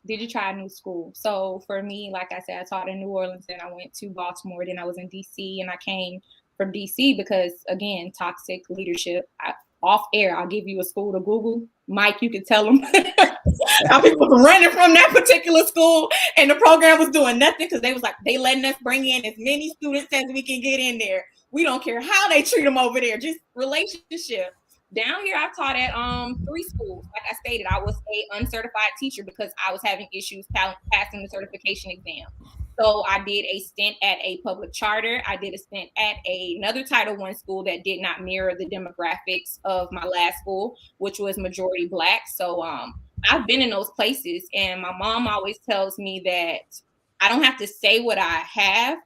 did you try a new school? So for me, like I said, I taught in New Orleans, then I went to Baltimore, then I was in DC, and I came from DC because, again, toxic leadership. Off air, I'll give you a school to Google. Mike, you can tell them how people were running from that particular school, and the program was doing nothing because they was like, they letting us bring in as many students as we can get in there. We don't care how they treat them over there, just relationship. Down here, I've taught at 3 schools. Like I stated, I was a uncertified teacher because I was having issues passing the certification exam. So I did a stint at a public charter. I did a stint at another Title I school that did not mirror the demographics of my last school, which was majority Black. So I've been in those places, and my mom always tells me that I don't have to say what I have.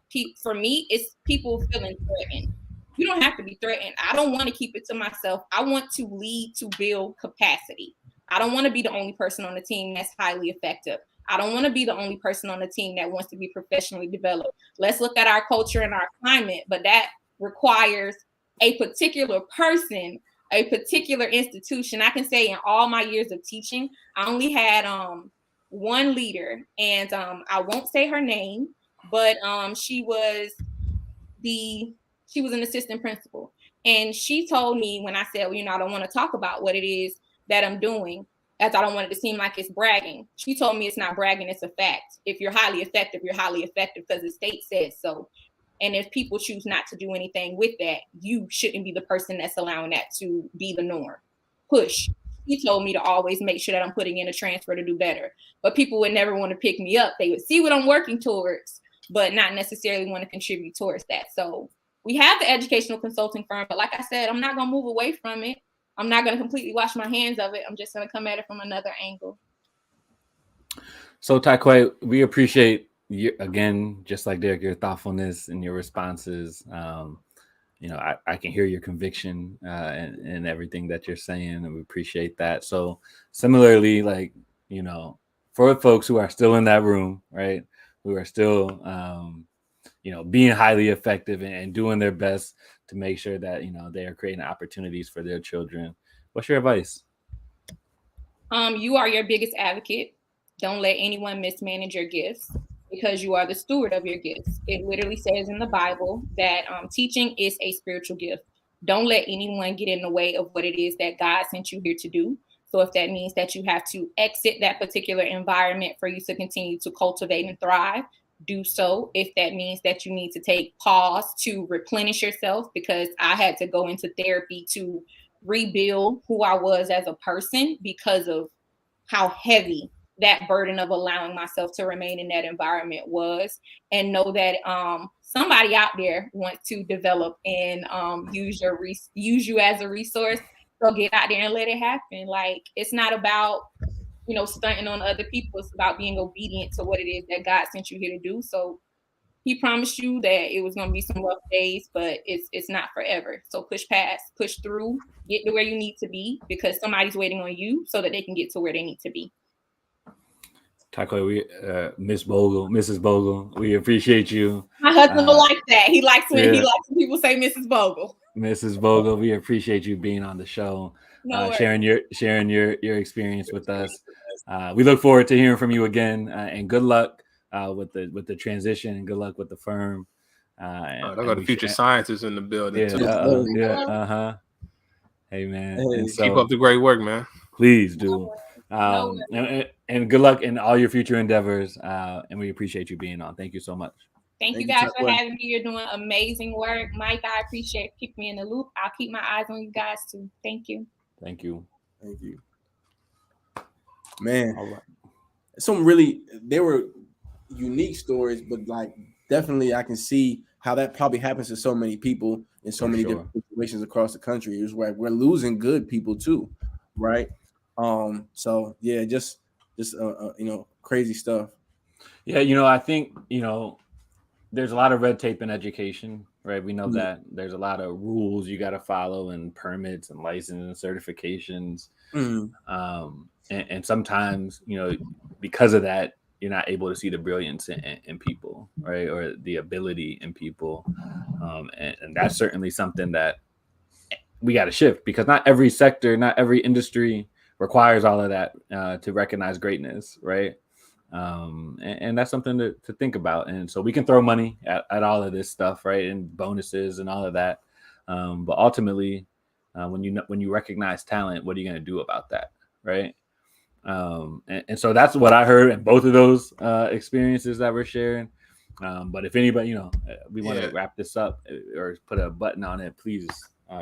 For me, it's people feeling threatened. You don't have to be threatened. I don't want to keep it to myself. I want to lead to build capacity. I don't want to be the only person on the team that's highly effective. I don't want to be the only person on the team that wants to be professionally developed. Let's look at our culture and our climate, but that requires a particular person, a particular institution. I can say in all my years of teaching, I only had one leader, and I won't say her name, but she was an assistant principal. And she told me when I said, well, I don't want to talk about what it is that I'm doing, as I don't want it to seem like it's bragging. She told me it's not bragging, it's a fact. If you're highly effective, you're highly effective because the state says so. And if people choose not to do anything with that, you shouldn't be the person that's allowing that to be the norm. Push. He told me to always make sure that I'm putting in a transfer to do better. But people would never want to pick me up. They would see what I'm working towards, but not necessarily want to contribute towards that. So we have the educational consulting firm, but like I said, I'm not going to move away from it. I'm not going to completely wash my hands of it. I'm just going to come at it from another angle. So Tai'Quay, we appreciate you, again, just like Derrick, your thoughtfulness and your responses. I can hear your conviction and everything that you're saying, and we appreciate that. So similarly, for folks who are still in that room, right, who are still, being highly effective and doing their best to make sure that, they are creating opportunities for their children. What's your advice? You are your biggest advocate. Don't let anyone mismanage your gifts, because you are the steward of your gifts. It literally says in the Bible that teaching is a spiritual gift. Don't let anyone get in the way of what it is that God sent you here to do. So if that means that you have to exit that particular environment for you to continue to cultivate and thrive, do so. If that means that you need to take pause to replenish yourself, because I had to go into therapy to rebuild who I was as a person because of how heavy that burden of allowing myself to remain in that environment was, and know that somebody out there wants to develop and use you as a resource. So get out there and let it happen. Like, it's not about stunting on other people. It's about being obedient to what it is that God sent you here to do. So he promised you that it was going to be some rough days, but it's not forever. So push past, push through, get to where you need to be, because somebody's waiting on you so that they can get to where they need to be. Tai'Quay, Mrs. Bogle, we appreciate you. My husband will like that. He likes when people say Mrs. Bogle. Mrs. Bogle, we appreciate you being on the show, sharing your experience with us. We look forward to hearing from you again, and good luck with the transition, and good luck with the firm. I got the future scientists in the building too. Hey man, and keep up the great work, man. Please do. And good luck in all your future endeavors. And we appreciate you being on. Thank you so much. Thank you guys for having me. You're doing amazing work. Mike, I appreciate keeping me in the loop. I'll keep my eyes on you guys too. Thank you. Thank you. Thank you. Man, all right. They were unique stories, but definitely I can see how that probably happens to so many people in so many different situations across the country. Is where we're losing good people too, right? So yeah, just crazy stuff. Yeah, I think there's a lot of red tape in education, right? We know that there's a lot of rules you got to follow, and permits and licenses and certifications. And sometimes, because of that, you're not able to see the brilliance in people, right? Or the ability in people. And that's certainly something that we got to shift, because not every sector, not every industry requires all of that to recognize greatness, right? And that's something to think about. And so we can throw money at all of this stuff, right? And bonuses and all of that. But ultimately, when you recognize talent, what are you going to do about that, right? And so that's what I heard in both of those experiences that we're sharing. But if anybody, we want to wrap this up or put a button on it, please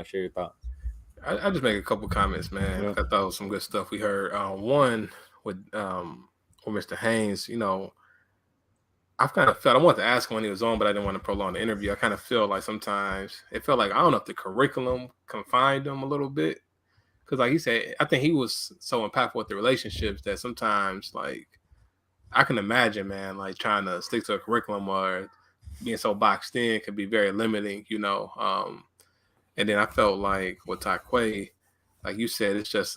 share your thoughts. I just make a couple comments, man. I thought it was some good stuff we heard. One with Mr. Haynes, I've kind of felt, I wanted to ask him when he was on, but I didn't want to prolong the interview. I kind of feel like sometimes it felt like, I don't know if the curriculum confined him a little bit. Because like he said, I think he was so impactful with the relationships that sometimes, I can imagine, man, trying to stick to a curriculum or being so boxed in could be very limiting, And then I felt like with Tai'Quay, like you said, it's just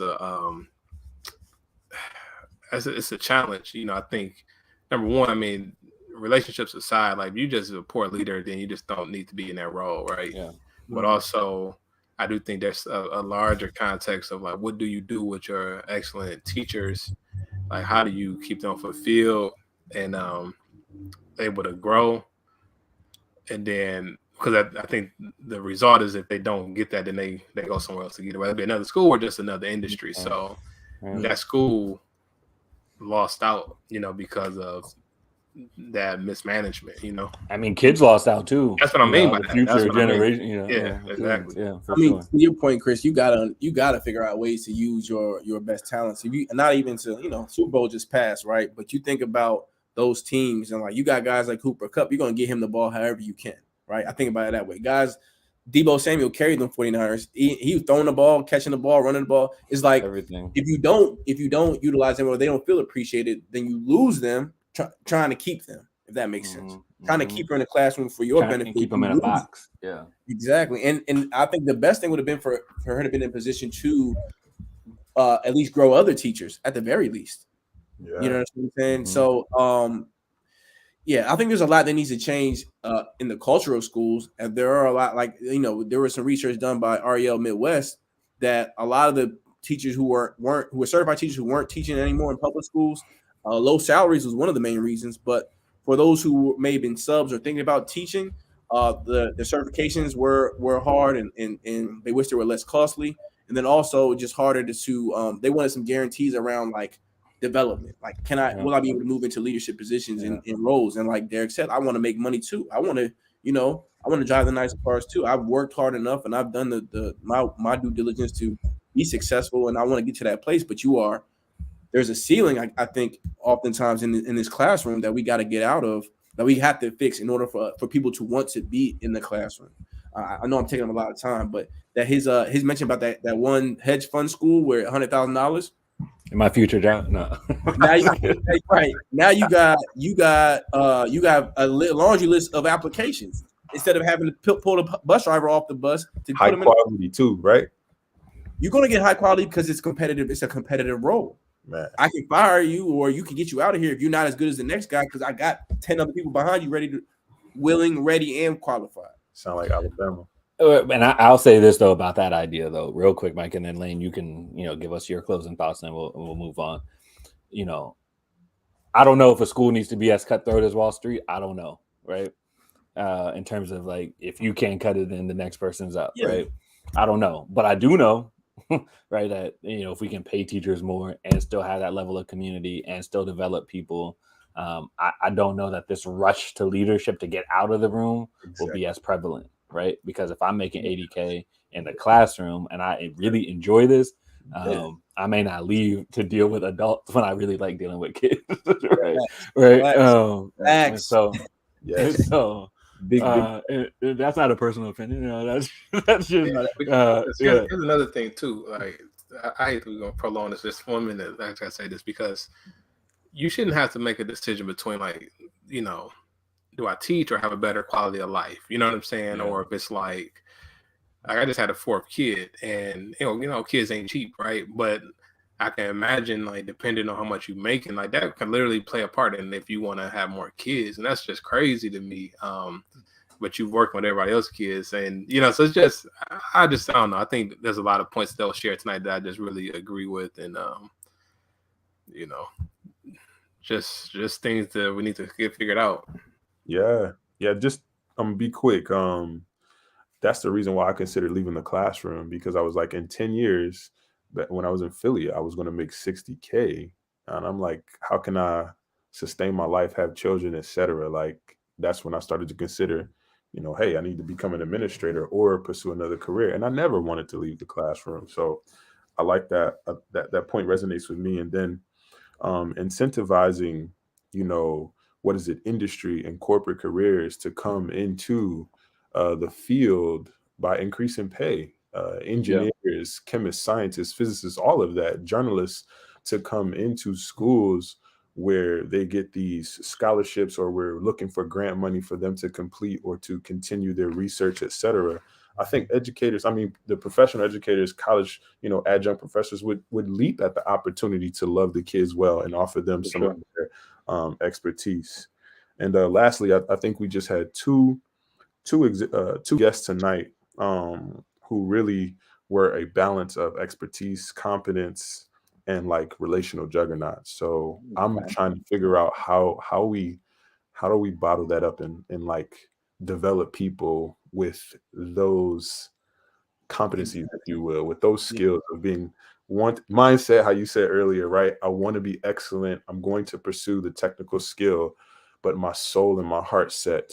it's a challenge. You know, I think number one, I mean, relationships aside, like you just a poor leader, then you just don't need to be in that role, right? Yeah. But also, I do think there's a larger context of like, what do you do with your excellent teachers? Like, how do you keep them fulfilled and able to grow? And then, because I think the result is if they don't get that, then they go somewhere else to get it, whether it be another school or just another industry. So that school lost out, because of that mismanagement, I mean, kids lost out too. That's what I mean by the that. future That's what I mean. generation. Yeah, exactly. Yeah, for I mean, sure. to your point, Chris, you gotta figure out ways to use your best talents. If you not even to Super Bowl just passed, right? But you think about those teams and like you got guys like Cooper Kupp, you're gonna get him the ball however you can, right? I think about it that way. Guys, Deebo Samuel carried them 49ers. He was throwing the ball, catching the ball, running the ball. It's like Everything. If you don't utilize them or they don't feel appreciated, then you lose them trying to keep them. If that makes sense. Trying to keep her in the classroom for your benefit. And keep them in a box. Yeah. Exactly. And I think the best thing would have been for her to be in a position to at least grow other teachers at the very least. Yeah. You know what I'm saying? So I think there's a lot that needs to change in the culture of schools. And there are a lot there was some research done by REL Midwest that a lot of the teachers who were certified teachers who weren't teaching anymore in public schools, low salaries was one of the main reasons, but for those who may have been subs or thinking about teaching, the certifications were hard and they wish they were less costly. And then also just harder to they wanted some guarantees around like development. Like, will I be able to move into leadership positions in roles? And like Derrick said, I want to make money too. I want to drive the nice cars too. I've worked hard enough and I've done my due diligence to be successful and I want to get to that place. But there's a ceiling, I think, oftentimes in this classroom that we got to get out of, that we have to fix in order for people to want to be in the classroom. I know I'm taking up a lot of time, but that his mention about that one hedge fund school where $100,000 in my future job. No. Now you got a laundry list of applications instead of having to pull the bus driver off the bus to high put them quality too, right? You're gonna get high quality because it's competitive. It's a competitive role. Man. I can fire you, or you can get you out of here if you're not as good as the next guy. Because I got 10 other people behind you, willing, ready, and qualified. Sound like Alabama. And I'll say this though about that idea though, real quick, Mike, and then Lane, you can give us your closing thoughts, and we'll move on. I don't know if a school needs to be as cutthroat as Wall Street. I don't know, right? In terms of like if you can't cut it, then the next person's up, right? I don't know, but I do know. Right, that if we can pay teachers more and still have that level of community and still develop people, I don't know that this rush to leadership to get out of the room will be as prevalent, right? Because if I'm making $80K in the classroom and I really enjoy this, I may not leave to deal with adults when I really like dealing with kids, right? So big. That's not a personal opinion. That's just. Here's another thing too. Like I hate we're gonna prolong this just 1 minute. I gotta say this because you shouldn't have to make a decision between like do I teach or have a better quality of life? You know what I'm saying? Yeah. Or if it's like I just had a fourth kid, and kids ain't cheap, right? But I can imagine, like, depending on how much you making, like that can literally play a part in if you want to have more kids, and that's just crazy to me. But you work with everybody else's kids, and so it's just, I don't know. I think there's a lot of points they'll share tonight that I just really agree with, and just things that we need to get figured out. Yeah. Just be quick. That's the reason why I considered leaving the classroom, because I was like, in 10 years. But when I was in Philly, I was going to make $60K, and I'm like, how can I sustain my life, have children, etc.? Like, that's when I started to consider, hey, I need to become an administrator or pursue another career. And I never wanted to leave the classroom. So I like that. That point resonates with me. And then incentivizing, industry and corporate careers to come into the field by increasing pay. Engineers, chemists, scientists, physicists, all of that, journalists, to come into schools where they get these scholarships, or we're looking for grant money for them to complete or to continue their research, etc. I think educators, the professional educators, college, adjunct professors would leap at the opportunity to love the kids well and offer them some of their expertise. And lastly, I think we just had two guests tonight who really were a balance of expertise, competence, and like relational juggernauts. So I'm trying to figure out how do we bottle that up and like develop people with those competencies, if you will, with those skills of being mindset, how you said earlier, right? I want to be excellent. I'm going to pursue the technical skill, but my soul and my heart set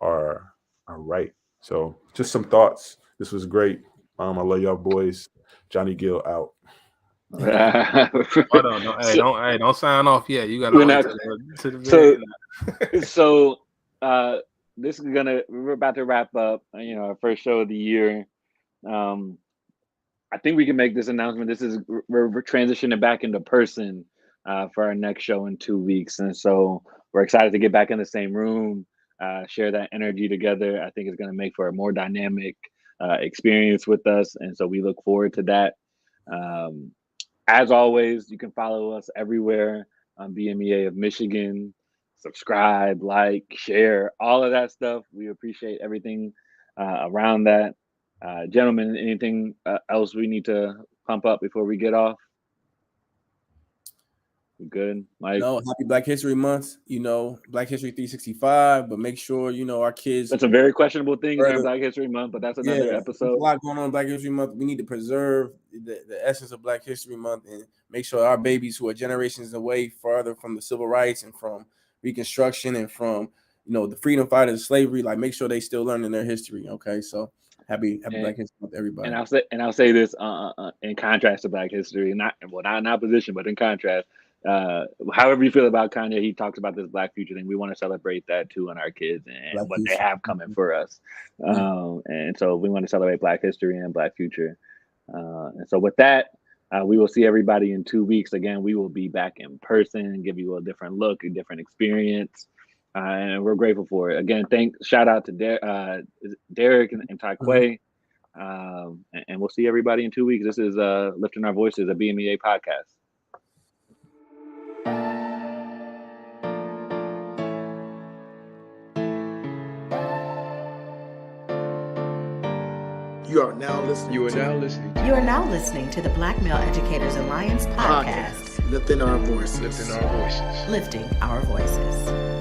are right. So just some thoughts. This was great. I love y'all boys. Johnny Gill out. Hold on, don't sign off yet. You got to wait to the very end. So this is we're about to wrap up, our first show of the year. I think we can make this announcement. We're transitioning back into person for our next show in 2 weeks. And so we're excited to get back in the same room, share that energy together. I think it's going to make for a more dynamic experience with us. And so we look forward to that. As always, you can follow us everywhere on BMEA of Michigan. Subscribe, like, share, all of that stuff. We appreciate everything around that. Gentlemen, anything else we need to pump up before we get off? We good, Mike? No, happy Black History Month. Black History 365. But make sure our kids. That's a very questionable thing during Black History Month, but that's another episode. There's a lot going on in Black History Month. We need to preserve the essence of Black History Month and make sure our babies who are generations away farther from the civil rights and from Reconstruction and from the freedom fighters, slavery, like make sure they still learning their history. Okay, so happy Black History Month, everybody. And I'll say this in contrast to Black History, not in opposition, but in contrast. However you feel about Kanye, he talks about this Black future thing. We want to celebrate that too in our kids and what they have coming for us. And so we want to celebrate Black history and Black future. And so with that, we will see everybody in 2 weeks. Again, we will be back in person and give you a different look, a different experience. And we're grateful for it. Again, shout out to Derrick and Tai'Quay. And we'll see everybody in 2 weeks. This is Lifting Our Voices, a BMEA podcast. You are now listening to the Black Male Educators Alliance podcast. Lifting our voices. Lifting our voices.